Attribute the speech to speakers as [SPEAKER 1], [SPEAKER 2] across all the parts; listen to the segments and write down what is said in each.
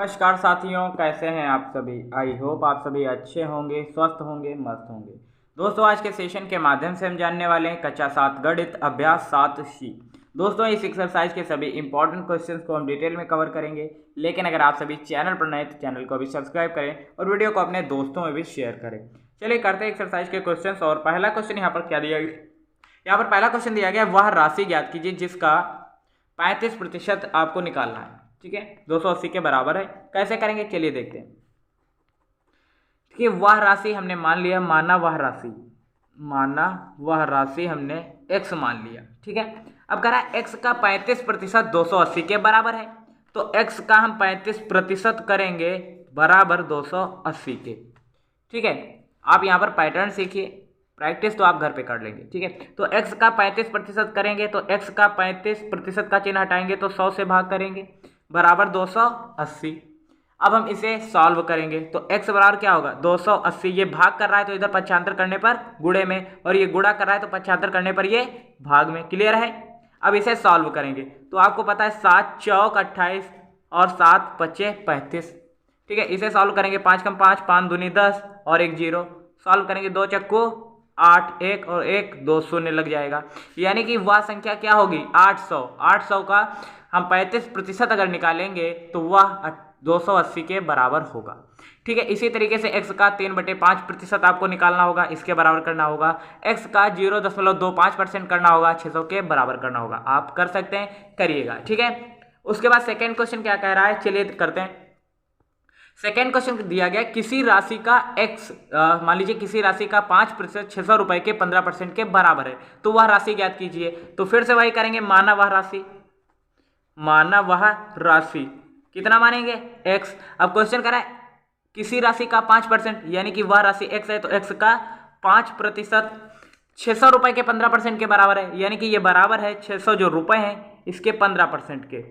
[SPEAKER 1] नमस्कार साथियों, कैसे हैं आप सभी। आई होप आप सभी अच्छे होंगे, स्वस्थ होंगे, मस्त होंगे। दोस्तों, आज के सेशन के माध्यम से हम जानने वाले हैं कक्षा 7 गणित अभ्यास 7C। दोस्तों, इस एक्सरसाइज के सभी इंपॉर्टेंट क्वेश्चंस को हम डिटेल में कवर करेंगे। लेकिन अगर आप सभी चैनल पर नए तो चैनल को भी सब्सक्राइब करें और वीडियो को अपने दोस्तों में भी शेयर करें। चलिए करते हैं एक्सरसाइज के क्वेश्चन। और पहला क्वेश्चन यहाँ पर क्या दिया गया, यहाँ पर पहला क्वेश्चन दिया गया, वह राशि ज्ञात कीजिए जिसका 35% आपको निकालना है। ठीक है, 280 के बराबर है। कैसे करेंगे चलिए देखते हैं। देखिए, वह राशि हमने मान लिया, माना वह राशि हमने x मान लिया। ठीक है, अब कह रहा है x का 35% 280 के बराबर है, तो x का हम 35% करेंगे बराबर 280 के। ठीक है, आप यहाँ पर पैटर्न सीखिए, प्रैक्टिस तो आप घर पे कर लेंगे। ठीक है, तो x का 35% करेंगे तो x का 35% का चिन्ह हटाएंगे तो 100 से भाग करेंगे बराबर 280। अब हम इसे सॉल्व करेंगे तो x बराबर क्या होगा 280। ये भाग कर रहा है तो इधर पक्षांतर करने पर गुणे में, और ये गुणा कर रहा है तो पक्षांतर करने पर ये भाग में। क्लियर है। अब इसे सॉल्व करेंगे तो आपको पता है 7 चौक 28 और 7 पच्चे 35। ठीक है, इसे सॉल्व करेंगे 5 कम 5, 5 दूनी 10 और 1 0। सॉल्व करेंगे 2 चक्को 8, 1 और 1 2 शून्य लग जाएगा। यानी कि वह संख्या क्या होगी 800। 800 का हम 35% अगर निकालेंगे तो वह 280 के बराबर होगा। ठीक है, इसी तरीके से x का 3/5% आपको निकालना होगा, इसके बराबर करना होगा। x का 0.25% करना होगा, 600 के बराबर करना होगा। आप कर सकते हैं, करिएगा। ठीक है, उसके बाद सेकेंड क्वेश्चन क्या कह रहा है, चलिए करते हैं। सेकेंड क्वेश्चन दिया गया, किसी राशि का x, मान लीजिए किसी राशि का 5% 600 रुपए के 15% के बराबर है, तो वह राशि ज्ञात कीजिए। तो फिर से वही करेंगे, माना वह राशि कितना मानेंगे x। अब क्वेश्चन करा है किसी राशि का 5%, यानी कि वह राशि x है तो x का 5% 600 रुपए के 15% के बराबर है, यानी कि ये बराबर है 600 जो रुपए हैं इसके 15% के।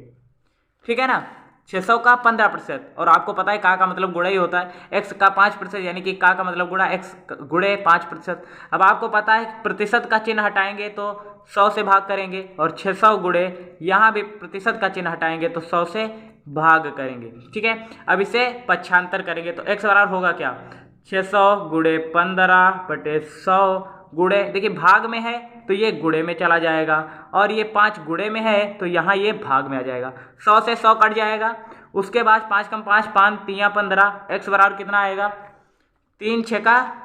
[SPEAKER 1] ठीक है ना, 600 का 15%, और आपको पता है का मतलब गुणा ही होता है। x का 5% यानी कि का मतलब गुणा, x गुणे 5%। अब आपको पता है प्रतिशत का चिन्ह हटाएंगे तो 100 से भाग करेंगे, और 600 गुणे यहाँ भी प्रतिशत का चिन्ह हटाएंगे तो 100 से भाग करेंगे। ठीक है, अब इसे पक्षांतर करेंगे तो x बराबर होगा क्या 600 गुणे 15/100 गुणे, देखिए भाग में है तो ये गुणे में चला जाएगा, और ये 5 गुणे में है तो यहाँ ये भाग में आ जाएगा। 100 से 100 कट जाएगा। उसके बाद 5 कम 5, 5 3 15, x बराबर कितना आएगा 3 6 का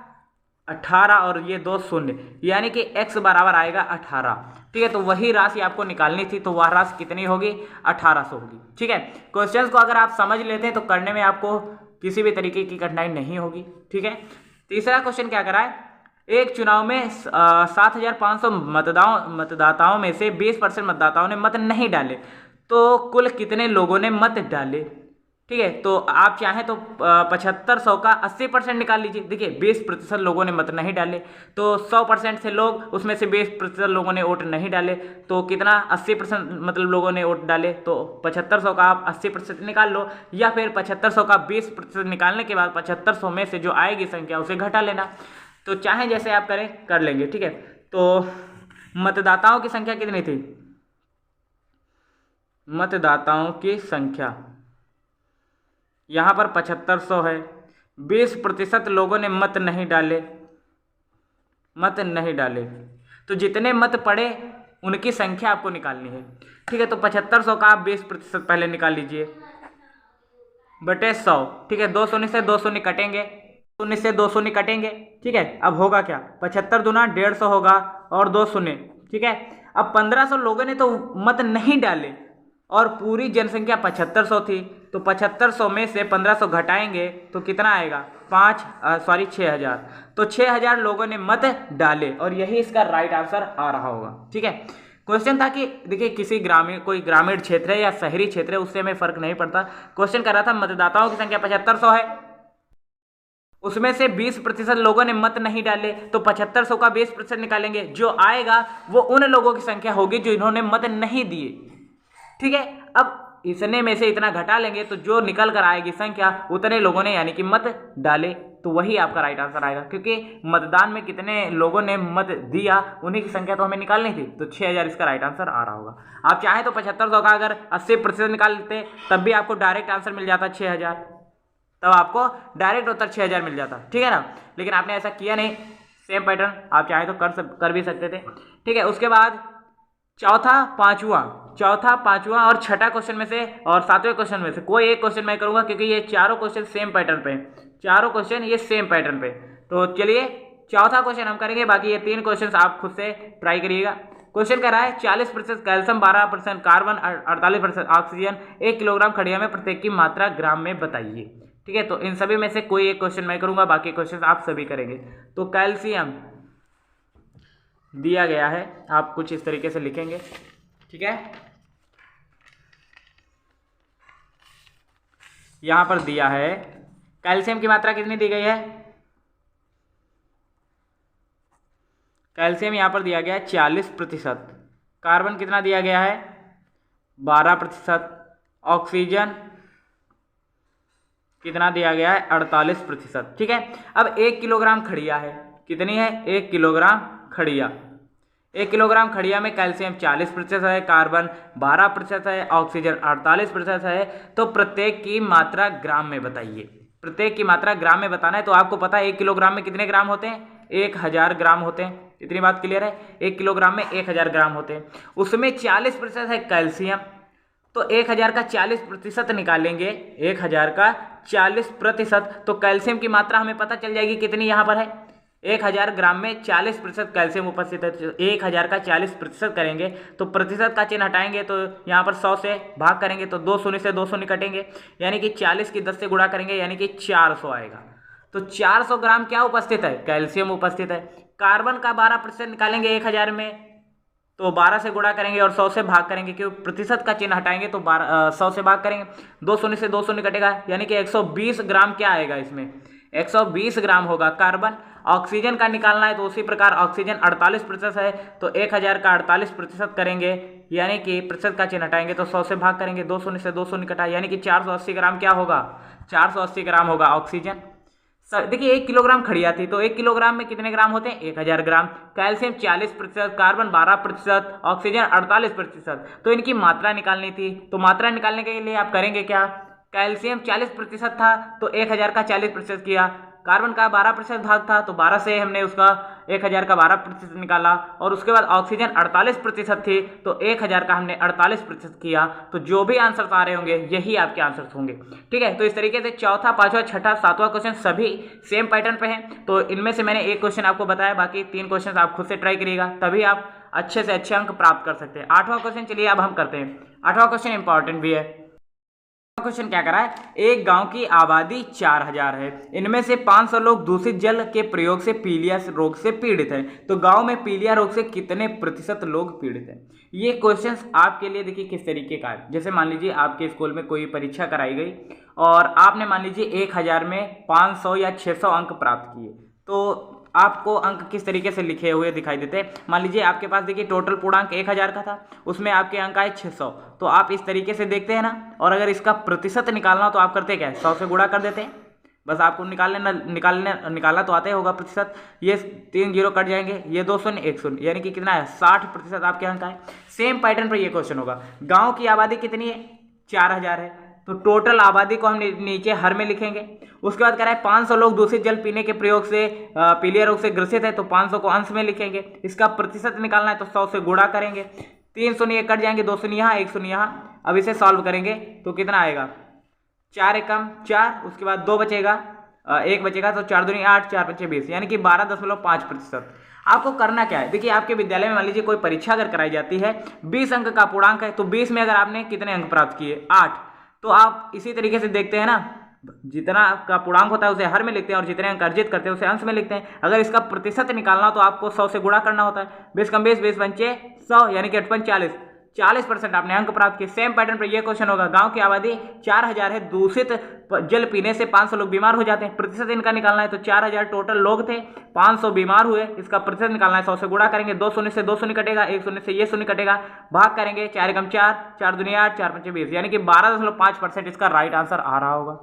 [SPEAKER 1] 18 और ये 2 शून्य, यानी कि x बराबर आएगा 18। ठीक है, तो वही राशि आपको निकालनी थी, तो वह राशि कितनी होगी 1800 होगी। ठीक है, क्वेश्चंस को अगर आप समझ लेते हैं तो करने में आपको किसी भी तरीके की कठिनाई नहीं होगी। ठीक है, तीसरा क्वेश्चन क्या करा है, एक चुनाव में 7500 मतदाताओं में से 20% मतदाताओं ने मत नहीं डाले, तो कुल कितने लोगों ने मत डाले। ठीक है, तो आप चाहें तो 7500 का 80% निकाल लीजिए। देखिए 20% लोगों ने मत नहीं डाले, तो 100% से लोग, उसमें से 20% लोगों ने वोट नहीं डाले, तो कितना 80% मतलब लोगों ने वोट डाले, तो 7500 का आप 80% निकाल लो, या फिर 7500 का 20% निकालने के बाद 7500 में से जो आएगी संख्या उसे घटा लेना। तो चाहे जैसे आप करें कर लेंगे। ठीक है, तो मतदाताओं की संख्या कितनी थी, मतदाताओं की संख्या यहां पर 7500 है। 20% लोगों ने मत नहीं डाले, तो जितने मत पड़े उनकी संख्या आपको निकालनी है। ठीक है, तो 7500 का आप 20% पहले निकाल लीजिए बटे 100। ठीक है, 2 शून्य से 2 शून्य कटेंगे, 0 से 2 शून्य कटेंगे। ठीक है, अब होगा क्या 75 दूना 150 होगा और 2 शून्य। ठीक है, अब 1500 लोगों ने तो मत नहीं डाले और पूरी जनसंख्या 7500 थी, तो 7500 में से 1500 घटाएंगे तो कितना आएगा 6000। तो 6000 लोगों ने मत डाले, और यही इसका राइट आंसर आ रहा होगा। ठीक है, क्वेश्चन था कि देखिए किसी कोई ग्रामीण क्षेत्र है या शहरी क्षेत्र है, उससे हमें फर्क नहीं पड़ता। क्वेश्चन कर रहा था मतदाताओं की संख्या 7500 है, उसमें से 20% लोगों ने मत नहीं डाले, तो 7500 का 20% निकालेंगे, जो आएगा वो उन लोगों की संख्या होगी जो इन्होंने मत नहीं दिए। ठीक है, अब इसने में से इतना घटा लेंगे तो जो निकल कर आएगी संख्या उतने लोगों ने यानी कि मत डाले, तो वही आपका राइट आंसर आएगा, क्योंकि मतदान में कितने लोगों ने मत दिया उन्हीं की संख्या तो हमें निकालनी थी, तो 6000 इसका राइट आंसर आ रहा होगा। आप चाहें तो 7500 का अगर 80% निकाल लेते तब भी आपको डायरेक्ट आंसर मिल जाता 6000, तब आपको डायरेक्ट उत्तर 6000 मिल जाता, ठीक है ना। लेकिन आपने ऐसा किया नहीं, सेम पैटर्न आप चाहें तो कर भी सकते थे, ठीक है। उसके बाद चौथा पांचवा और छठा क्वेश्चन में से और सातवें क्वेश्चन में से कोई एक क्वेश्चन मैं करूंगा, क्योंकि ये चारों क्वेश्चन सेम पैटर्न पे हैं, चारों क्वेश्चन ये सेम पैटर्न पे। तो चलिए चौथा क्वेश्चन हम करेंगे, बाकी ये 3 क्वेश्चन आप खुद से ट्राई करिएगा। क्वेश्चन कह रहा है 40% कैल्शियम, 12% कार्बन, 48% ऑक्सीजन 1 किलोग्राम खड़िया में प्रत्येक की मात्रा ग्राम में बताइए, ठीक है। तो इन सभी में से कोई एक क्वेश्चन मैं करूंगा, बाकी क्वेश्चन आप सभी करेंगे। तो कैल्शियम दिया गया है, आप कुछ इस तरीके से लिखेंगे, ठीक है। यहां पर दिया है कैल्शियम की मात्रा कितनी दी गई है, कैल्शियम यहां पर दिया गया है 40%, कार्बन कितना दिया गया है 12%, ऑक्सीजन कितना दिया गया है 48%, ठीक है। अब 1 किलोग्राम खड़िया है, कितनी है 1 किलोग्राम खड़िया, 1 किलोग्राम खड़िया में कैल्शियम 40% है, कार्बन 12% है, ऑक्सीजन 48% है, तो प्रत्येक की मात्रा ग्राम में बताइए। प्रत्येक की मात्रा ग्राम में बताना है, तो आपको पता है 1 किलोग्राम में कितने ग्राम होते हैं 1000 ग्राम होते हैं, इतनी बात क्लियर है। 1 किलोग्राम में 1000 ग्राम होते हैं, उसमें 40% है कैल्शियम, तो 1000 का 40% निकालेंगे, 1000 का 40%, तो कैल्शियम की मात्रा हमें पता चल जाएगी कितनी यहाँ पर है 1000 ग्राम में 40% कैल्शियम उपस्थित है। तो 1000 का 40% करेंगे तो प्रतिशत का चिन्ह हटाएंगे, तो यहाँ पर 100 से भाग करेंगे तो 2 शून्य से 2 शून्य कटेंगे, यानी कि 40 की 10 से गुणा करेंगे, यानी कि 400 आएगा। तो 400 ग्राम क्या उपस्थित है कैल्शियम उपस्थित है। कार्बन का 12% निकालेंगे 1000 में, तो 12 से गुणा करेंगे और 100 से भाग करेंगे, क्योंकि प्रतिशत का चिन्ह हटाएंगे तो 100 से भाग करेंगे, 2 शून्य से 2 शून्य कटेगा, यानी कि 120 ग्राम क्या आएगा इसमें 120 ग्राम होगा कार्बन। ऑक्सीजन का निकालना है तो उसी प्रकार ऑक्सीजन 48% है, तो 1000 का 48% करेंगे, यानी कि प्रतिशत का चिन्ह हटाएंगे तो 100 से भाग करेंगे, 2 शून्य से 2 शून्य कटा, यानी कि 480 ग्राम क्या होगा 480 ग्राम होगा ऑक्सीजन। देखिए 1 किलोग्राम खड़िया थी, तो 1 किलोग्राम में कितने ग्राम होते हैं 1000 ग्राम, कैल्शियम 40%, कार्बन 12%, ऑक्सीजन 48%, तो इनकी मात्रा निकालनी थी। तो मात्रा निकालने के लिए आप करेंगे क्या, कैल्शियम 40% था तो 1000 का 40% किया, कार्बन का 12% भाग था तो 12 से हमने उसका 1000 का 12% निकाला, और उसके बाद ऑक्सीजन 48% थी तो 1000 का हमने 48% किया। तो जो भी आंसर आ रहे होंगे यही आपके आंसर होंगे, ठीक है। तो इस तरीके से चौथा, पांचवा, छठा, सातवां क्वेश्चन सभी सेम पैटर्न पे हैं। तो इनमें से मैंने एक क्वेश्चन आपको बताया, बाकी 3 क्वेश्चन आप खुद से ट्राई करिएगा, तभी आप अच्छे से अच्छे अंक प्राप्त कर सकते हैं। 8वां क्वेश्चन चलिए अब हम करते हैं। 8वां क्वेश्चन इंपॉर्टेंट भी है। क्वेश्चन क्या करा है, एक गांव की आबादी 4000 है, इनमें से 500 लोग दूषित जल के प्रयोग से पीलिया रोग से पीड़ित हैं, तो गांव में पीलिया रोग से कितने प्रतिशत लोग पीड़ित हैं। ये क्वेश्चन आपके लिए देखिए किस तरीके का है। जैसे मान लीजिए आपके स्कूल में कोई परीक्षा कराई गई और आपने मान लीजिए 1000 में 500 या 600 अंक प्राप्त किए, तो आपको अंक किस तरीके से लिखे हुए दिखाई देते हैं। मान लीजिए आपके पास देखिए टोटल पूर्णांक 1000 का था, उसमें आपके अंक आए 600, तो आप इस तरीके से देखते हैं ना। और अगर इसका प्रतिशत निकालना हो तो आप करते क्या है 100 से गुणा कर देते हैं, बस आपको निकालना तो आता ही होगा प्रतिशत। ये 3 जीरो कट जाएंगे, ये 2 शून्य 1 शून्य, यानी कि कितना है 60% आपके अंक आए। सेम पैटर्न पर ये क्वेश्चन होगा। गाँव की आबादी कितनी है 4000 है, तो टोटल आबादी को हम नीचे हर में लिखेंगे। उसके बाद कह रहा है 500 लोग दूषित जल पीने के प्रयोग से पीलिया रोग से ग्रसित है, तो 500 को अंश में लिखेंगे। इसका प्रतिशत निकालना है तो 100 से गुणा करेंगे, 3 शून्य कट जाएंगे, 2 शून्य यहाँ 1 शून्य यहाँ। अब इसे सॉल्व करेंगे तो कितना आएगा 4 एकम 4, उसके बाद 2 बचेगा, 1 बचेगा, तो 4 दूनी 8, 4 पंचे 20, यानी कि 12.5%। आपको करना क्या है, देखिए आपके विद्यालय में मान लीजिए कोई परीक्षा अगर कराई जाती है, 20 अंक का पूर्णांक है, तो 20 में अगर आपने कितने अंक प्राप्त किए 8, तो आप इसी तरीके से देखते हैं ना, जितना का पूर्णांक होता है उसे हर में लिखते हैं और जितने अंक अर्जित करते हैं उसे अंश में लिखते हैं। अगर इसका प्रतिशत निकालना हो तो आपको 100 से गुणा करना होता है, 20 कम 20, 20 पंचे 100, यानी कि 8 40% आपने अंक प्राप्त किए। सेम पैटर्न पर यह क्वेश्चन होगा। गांव की आबादी 4000 है, दूषित जल पीने से 500 लोग बीमार हो जाते हैं, प्रतिशत इनका निकालना है, तो 4000 टोटल लोग थे, 500 बीमार हुए, इसका प्रतिशत निकालना है, 100 से गुणा करेंगे, 2 शून्य से 2 शून्य कटेगा, 1 शून्य से ये शून्य कटेगा, भाग करेंगे, 4 एकम 4, 4 दूनी 8, 4 पंचे 20, यानी कि 12.5% इसका राइट आंसर आ रहा होगा।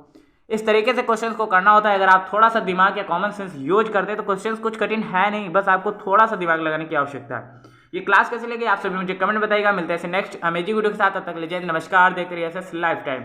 [SPEAKER 1] इस तरीके से क्वेश्चंस को करना होता है। अगर आप थोड़ा सा दिमाग या कॉमन सेंस यूज करते हैं तो क्वेश्चंस कुछ कठिन है नहीं, बस आपको थोड़ा सा दिमाग लगाने की आवश्यकता है। ये क्लास कैसे लगी आप सभी मुझे कमेंट बताइएगा। मिलते हैं नेक्स्ट अमेजिंग वीडियो के साथ, तब तक लीजिए नमस्कार। देखते रहिए एसएस लाइफ टाइम।